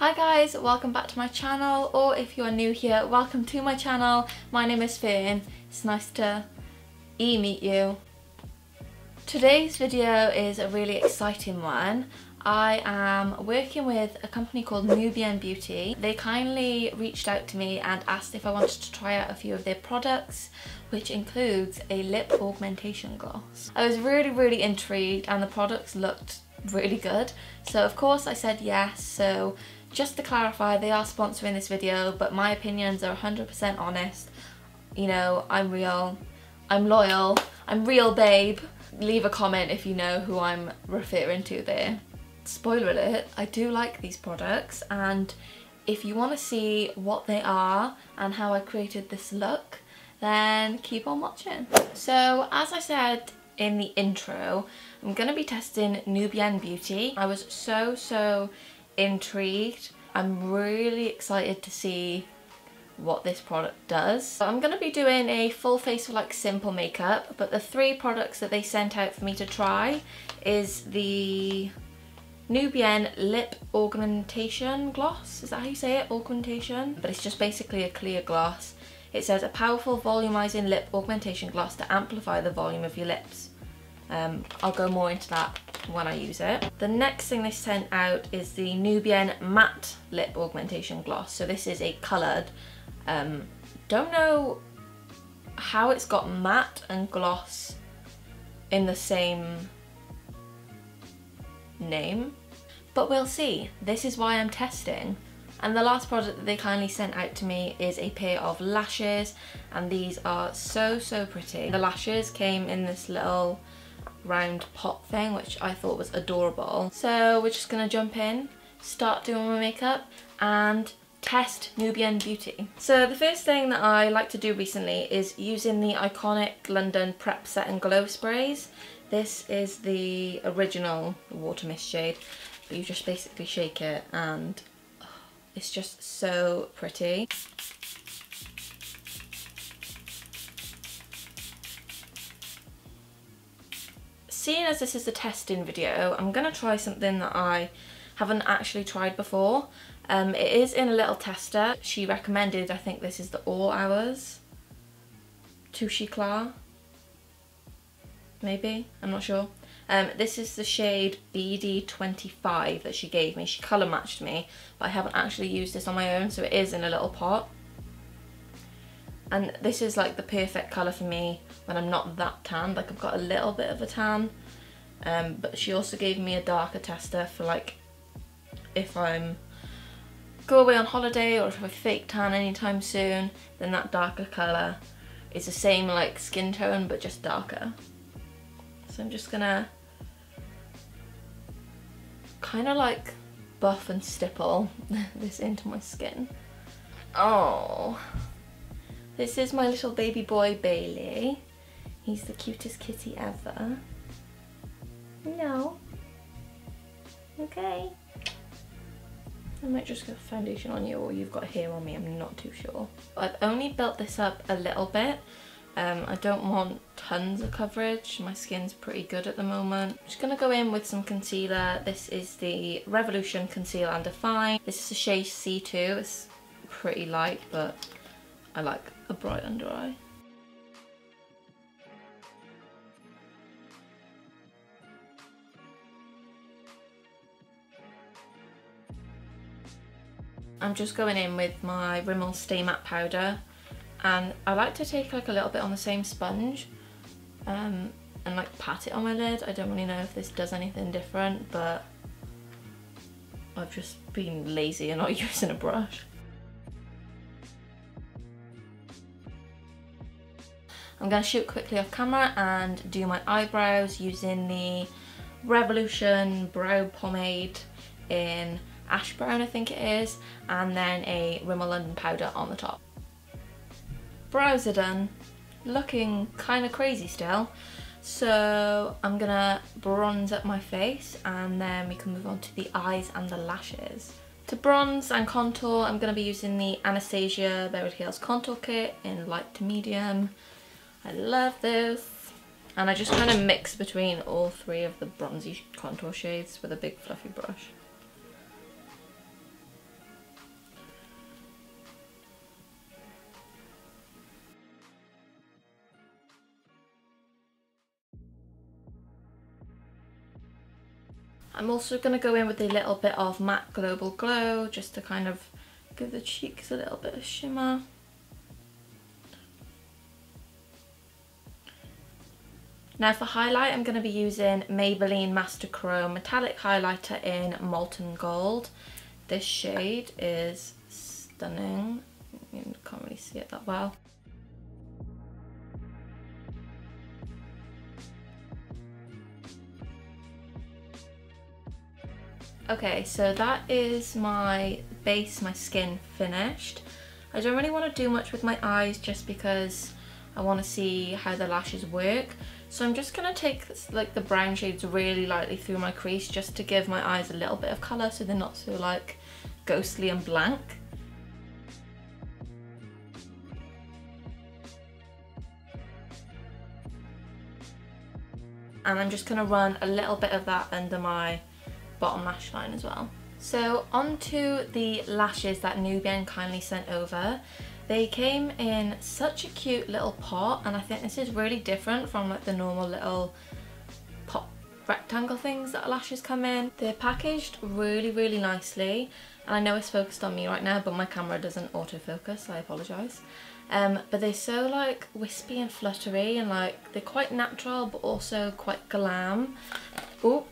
Hi guys, welcome back to my channel, or if you're new here, welcome to my channel. My name is Fern. It's nice to meet you. Today's video is a really exciting one. I am working with a company called NUBYEN Beauty. They kindly reached out to me and asked if I wanted to try out a few of their products, which includes a lip augmentation gloss. I was really intrigued and the products looked really good, so of course I said yes. So just to clarify, they are sponsoring this video, but my opinions are 100% honest. You know, I'm real, I'm loyal, I'm real babe. Leave a comment if you know who I'm referring to there. Spoiler alert, I do like these products, and if you want to see what they are and how I created this look, then keep on watching. So as I said in the intro, I'm going to be testing NUBYEN Beauty. I was so intrigued. I'm really excited to see what this product does. So I'm going to be doing a full face of like simple makeup, but the three products that they sent out for me to try is the NUBYEN Lip Augmentation Gloss. Is that how you say it? Augmentation? But it's just basically a clear gloss. It says a powerful volumizing lip augmentation gloss to amplify the volume of your lips. I'll go more into that when I use it. The next thing they sent out is the NUBYEN Matte Lip Augmentation Gloss. So this is a coloured. Don't know how it's got matte and gloss in the same name, but we'll see. This is why I'm testing. And the last product that they kindly sent out to me is a pair of lashes, and these are so pretty. The lashes came in this little round pot thing, which I thought was adorable. So we're just gonna jump in, start doing my makeup and test NUBYEN Beauty. So the first thing that I like to do recently is using the iconic London Prep Set and Glow sprays. This is the original water mist shade, but you just basically shake it and it's just so pretty. Seeing as this is a testing video, I'm going to try something that I haven't actually tried before. It is in a little tester. She recommended, I think this is the All Hours Touche Eclat. Maybe, I'm not sure. This is the shade BD25 that she gave me. She colour matched me, but I haven't actually used this on my own, so it is in a little pot. And this is like the perfect colour for me when I'm not that tanned. Like I've got a little bit of a tan, but she also gave me a darker tester for like if I'm go away on holiday or if I fake tan anytime soon, then that darker colour is the same like skin tone but just darker. So I'm just gonna kind of like buff and stipple this into my skin. Oh, this is my little baby boy Bailey. He's the cutest kitty ever. No. Okay. I might just get foundation on you, or you've got hair on me, I'm not too sure. I've only built this up a little bit. I don't want tons of coverage. My skin's pretty good at the moment. I'm just gonna go in with some concealer. This is the Revolution Conceal and Define. This is a shade C2. It's pretty light, but I like a bright under eye. I'm just going in with my Rimmel Stay Matte powder, and I like to take like a little bit on the same sponge and like pat it on my lid. I don't really know if this does anything different, but I've just been lazy and not using a brush. I'm going to shoot quickly off camera and do my eyebrows using the Revolution Brow Pomade in Ash Brown, I think it is, and then a Rimmel London powder on the top. Brows are done, looking kind of crazy still, so I'm gonna bronze up my face and then we can move on to the eyes and the lashes. To bronze and contour, I'm going to be using the Anastasia Beverly Hills Contour Kit in light to medium. I love this. And I just kind of mix between all three of the bronzy contour shades with a big fluffy brush. I'm also going to go in with a little bit of Matte Global Glow just to kind of give the cheeks a little bit of shimmer. Now for highlight, I'm going to be using Maybelline Master Chrome Metallic Highlighter in Molten Gold. This shade is stunning. You can't really see it that well. Okay, so that is my base, my skin finished. I don't really want to do much with my eyes just because I want to see how the lashes work. So I'm just going to take this, like the brown shades really lightly through my crease just to give my eyes a little bit of colour so they're not so like ghostly and blank. And I'm just going to run a little bit of that under my bottom lash line as well. So onto the lashes that NUBYEN kindly sent over. They came in such a cute little pot, and I think this is really different from like the normal little pot rectangle things that lashes come in. They're packaged really nicely, and I know it's focused on me right now but my camera doesn't autofocus, so I apologise. But they're so like wispy and fluttery, and like they're quite natural but also quite glam. Oh,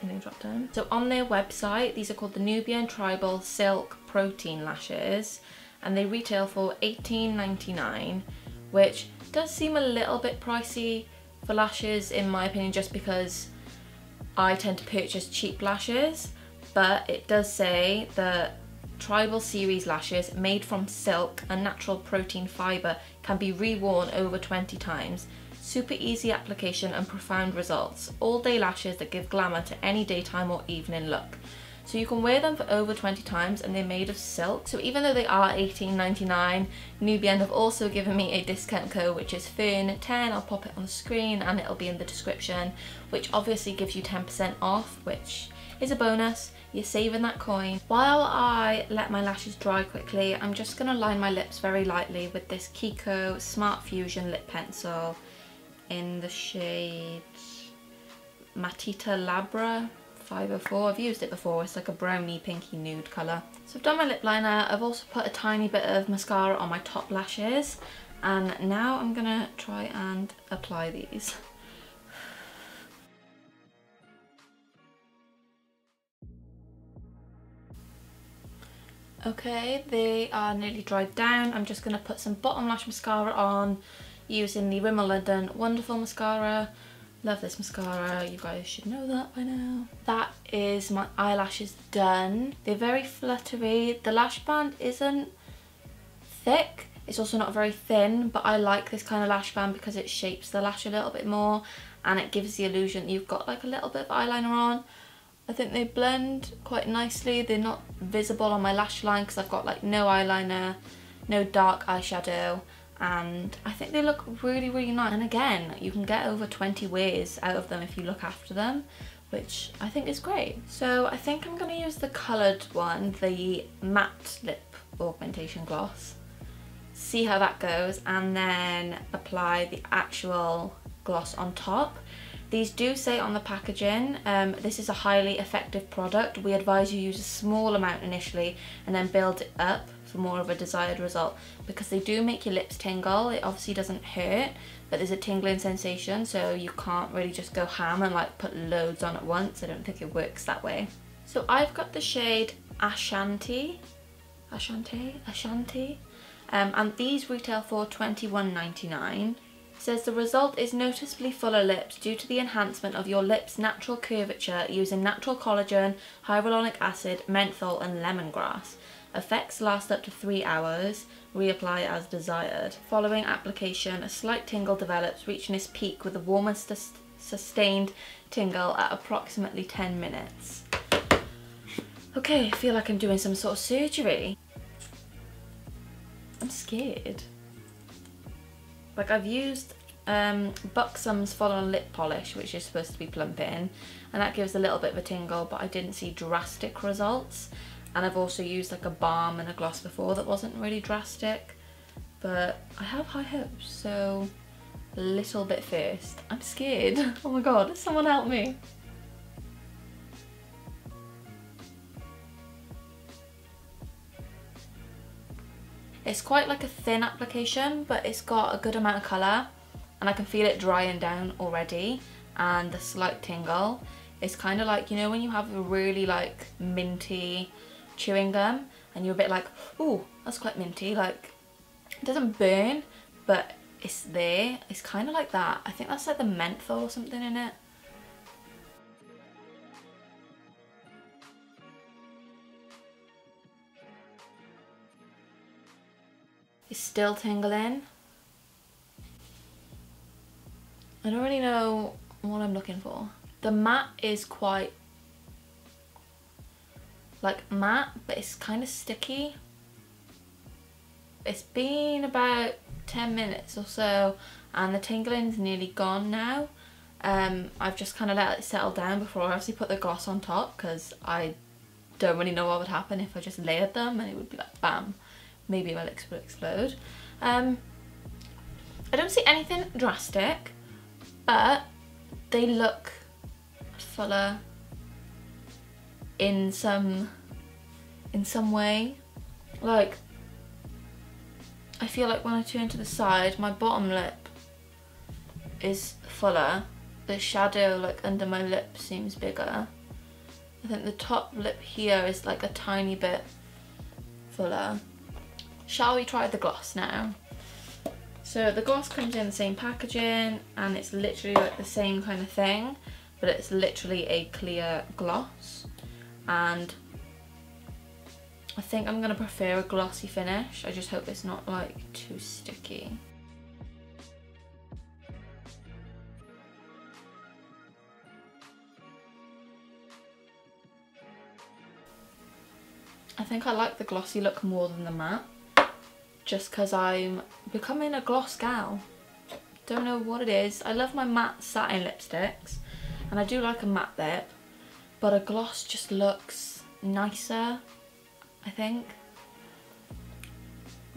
and they dropped down. So on their website, these are called the NUBYEN Tribal Silk Protein Lashes, and they retail for $18.99, which does seem a little bit pricey for lashes in my opinion, just because I tend to purchase cheap lashes. But it does say the Tribal Series lashes made from silk and natural protein fibre can be reworn over 20 times. Super easy application and profound results. All day lashes that give glamour to any daytime or evening look. So you can wear them for over 20 times, and they're made of silk. So even though they are $18.99, NUBYEN have also given me a discount code, which is FERN10. I'll pop it on the screen and it'll be in the description, which obviously gives you 10% off, which is a bonus. You're saving that coin. While I let my lashes dry quickly, I'm just gonna line my lips very lightly with this Kiko Smart Fusion lip pencil in the shade Matita Labra 504. I've used it before. It's like a browny pinky nude colour. So I've done my lip liner. I've also put a tiny bit of mascara on my top lashes, and now I'm gonna try and apply these. Okay, they are nearly dried down. I'm just gonna put some bottom lash mascara on using the Rimmel London Wonderful Mascara. Love this mascara, you guys should know that by now. That is my eyelashes done. They're very fluttery. The lash band isn't thick, it's also not very thin, but I like this kind of lash band because it shapes the lash a little bit more and it gives the illusion that you've got like a little bit of eyeliner on. I think they blend quite nicely. They're not visible on my lash line because I've got like no eyeliner, no dark eyeshadow, and I think they look really nice. And again, you can get over 20 wears out of them if you look after them, which I think is great. So I think I'm going to use the coloured one, the matte lip augmentation gloss, see how that goes, and then apply the actual gloss on top. These do say on the packaging, this is a highly effective product. We advise you use a small amount initially and then build it up for more of a desired result, because they do make your lips tingle. It obviously doesn't hurt, but there's a tingling sensation, so you can't really just go ham and like put loads on at once. I don't think it works that way. So I've got the shade Ashanti, and these retail for $21.99. Says the result is noticeably fuller lips due to the enhancement of your lips' natural curvature using natural collagen, hyaluronic acid, menthol and lemongrass. Effects last up to 3 hours. Reapply as desired. Following application, a slight tingle develops, reaching its peak with a warm and sustained tingle at approximately 10 minutes. Okay, I feel like I'm doing some sort of surgery. I'm scared. Like, I've used Buxom's Full On Lip Polish, which is supposed to be plumping, and that gives a little bit of a tingle, but I didn't see drastic results. And I've also used like a balm and a gloss before that wasn't really drastic, but I have high hopes, so a little bit first. I'm scared. Oh my god, someone help me. It's quite like a thin application, but it's got a good amount of colour, and I can feel it drying down already. And the slight tingle is kind of like, you know when you have a really like minty chewing gum and you're a bit like, ooh, that's quite minty, like it doesn't burn but it's there. It's kind of like that. I think that's like the menthol or something in it. It's still tingling. I don't really know what I'm looking for. The matte is quite like matte, but it's kind of sticky. It's been about 10 minutes or so and the tingling's nearly gone now. I've just kind of let it settle down before I obviously put the gloss on top, because I don't really know what would happen if I just layered them and it would be like bam, maybe my lips would explode. I don't see anything drastic, but they look fuller in some way. Like, I feel like when I turn to the side, my bottom lip is fuller. The shadow like under my lip seems bigger. I think the top lip here is like a tiny bit fuller. Shall we try the gloss now? So the gloss comes in the same packaging and it's literally like the same kind of thing, but it's literally a clear gloss. And I think I'm gonna prefer a glossy finish. I just hope it's not like too sticky. I think I like the glossy look more than the matte, just because I'm becoming a gloss gal. Don't know what it is. I love my matte satin lipsticks and I do like a matte lip, but a gloss just looks nicer, I think.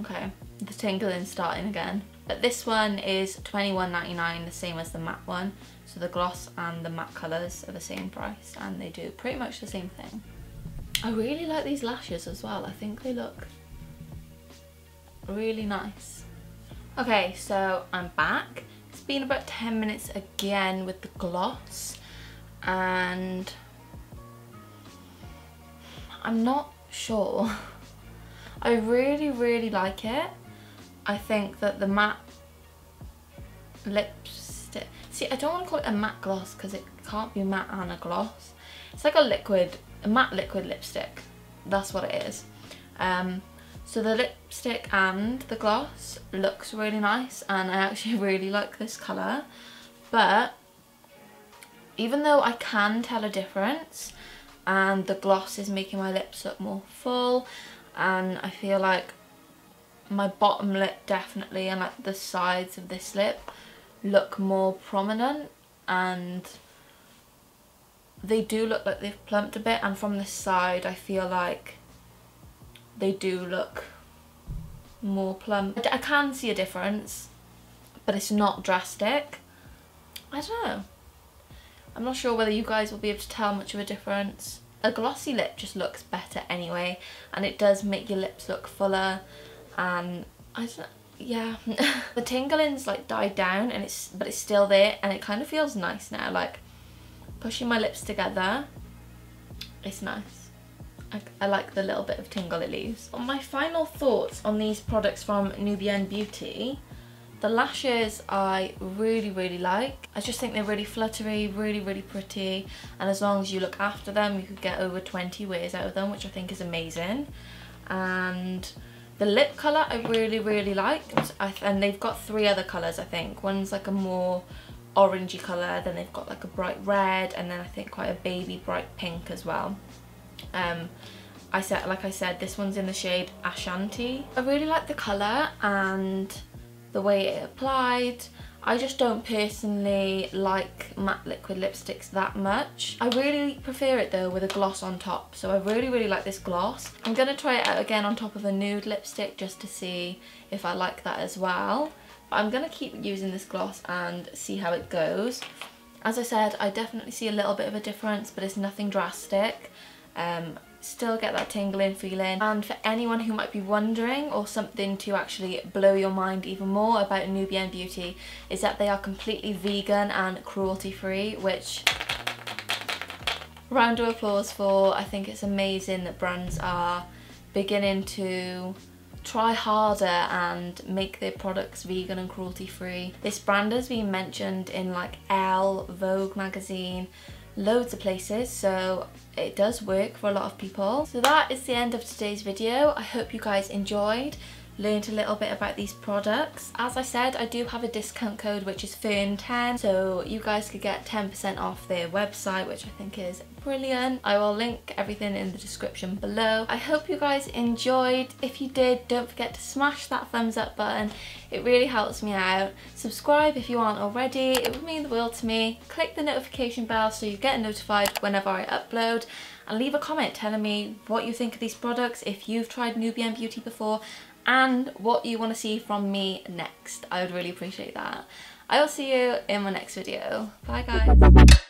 Okay, the tingling's starting again. But this one is $21.99, the same as the matte one. So the gloss and the matte colours are the same price and they do pretty much the same thing. I really like these lashes as well. I think they look really nice. Okay, so I'm back. It's been about 10 minutes again with the gloss and I'm not sure. I really like it. I think that the matte lipstick, see, I don't want to call it a matte gloss because it can't be matte and a gloss. It's like a matte liquid lipstick. That's what it is. So the lipstick and the gloss looks really nice and I actually really like this colour. But even though I can tell a difference and the gloss is making my lips look more full, and I feel like my bottom lip definitely and like the sides of this lip look more prominent and they do look like they've plumped a bit, and from this side I feel like they do look more plump. I can see a difference, but it's not drastic. I don't know. I'm not sure whether you guys will be able to tell much of a difference. A glossy lip just looks better anyway, and it does make your lips look fuller, and I don't know, yeah. The tingling's like died down and but it's still there and it kind of feels nice now, like pushing my lips together, it's nice. I like the little bit of tingle it leaves. My final thoughts on these products from NUBYEN Beauty. The lashes I really like. I just think they're really fluttery, really pretty, and as long as you look after them you could get over 20 wears out of them, which I think is amazing. And the lip colour I really liked, and they've got 3 other colours I think. One's like a more orangey colour, then they've got like a bright red, and then I think quite a baby bright pink as well. Like I said, this one's in the shade Ashanti. I really like the colour and the way it applied. I just don't personally like matte liquid lipsticks that much. I really prefer it though with a gloss on top, so I really like this gloss. I'm going to try it out again on top of a nude lipstick just to see if I like that as well. But I'm going to keep using this gloss and see how it goes. As I said, I definitely see a little bit of a difference, but it's nothing drastic. still get that tingling feeling. And for anyone who might be wondering, or something to actually blow your mind even more about NUBYEN Beauty, is that they are completely vegan and cruelty free, which round of applause for. I think it's amazing that brands are beginning to try harder and make their products vegan and cruelty free. This brand has been mentioned in like Elle, Vogue magazine, loads of places, so it does work for a lot of people. So that is the end of today's video. I hope you guys enjoyed, learned a little bit about these products. As I said, I do have a discount code which is fern10, so you guys could get 10% off their website, which I think is brilliant. I will link everything in the description below. I hope you guys enjoyed. If you did, don't forget to smash that thumbs up button. It really helps me out. Subscribe if you aren't already. It would mean the world to me. Click the notification bell so you get notified whenever I upload. And leave a comment telling me what you think of these products, if you've tried NUBYEN Beauty before, and what you want to see from me next. I would really appreciate that. I will see you in my next video. Bye guys.